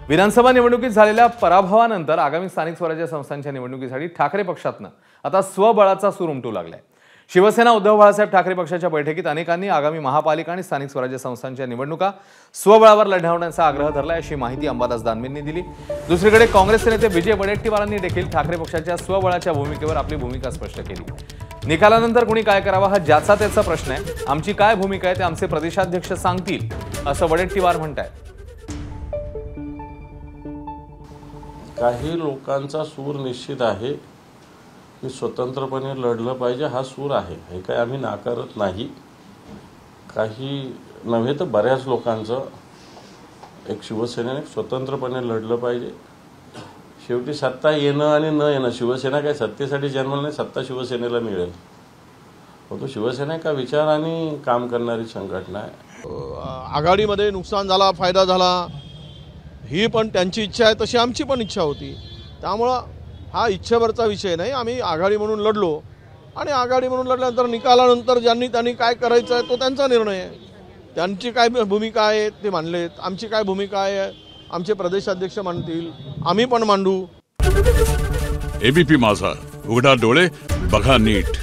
विधानसभा निवडणुकीत झालेल्या पराभवानंतर आगामी स्थानिक स्वराज्य संस्थांच्या निवडणुकीसाठी ठाकरे पक्षातनं आता स्वबळाचा सूर उमटू लागलाय। शिवसेना उद्धव बाळासाहेब ठाकरे पक्षाच्या बैठकीत अनेकांनी आगामी महापालिका आणि स्थानिक स्वराज्य संस्थांच्या निवडणुका स्वबळावर लढवण्याचा आग्रह धरलाय, अशी माहिती अंबादास दानवेंनी दिली। दुसरीकडे काँग्रेसचे नेते विजय वडेट्टीवारांनी देखील ठाकरे पक्षाच्या स्वबळाच्या भूमिकेवर आपली भूमिका स्पष्ट केली। निकालानंतर कुणी काय करावा हा ज्याचा त्याचा प्रश्न आहे, आमची काय भूमिका आहे ते आमचे प्रदेशाध्यक्ष सांगतील, असं वडेट्टीवार म्हणतात। काही लोकांचा सूर निश्चित आहे की स्वतंत्रपणे लढलं पाहिजे, हा सूर आहे, हे काय आम्ही नाकारत नाही। काही नव्हे तर बऱ्याच लोकांचं एक शिवसेनेने स्वतंत्रपणे लढलं पाहिजे। शेवटी सत्ता येणं आणि न येणं, शिवसेना काय सत्तेसाठी जन्मलं नाही, सत्ता शिवसेनेला मिळेल। तो शिवसेना का विचार आणि काम करणारी संघटना आहे। आघाडीमध्ये नुकसान झाला, फायदा झाला, ही पण त्यांची इच्छा आहे, तशी आमची पण इच्छा होती। त्यामुळं हा इच्छेवरचा विषय नाही। आम्ही आघाडी म्हणून लढलो आणि आघाडी म्हणून लढल्यानंतर निकालानंतर ज्यांनी काय करायचं आहे तो त्यांचा निर्णय आहे। त्यांची काय भूमिका आहे ते मांडलेत, आमची काय भूमिका आहे आमचे प्रदेशाध्यक्ष मांडतील, आम्ही पण मांडू। एबीपी माझा, उघडा डोळे बघा नीट।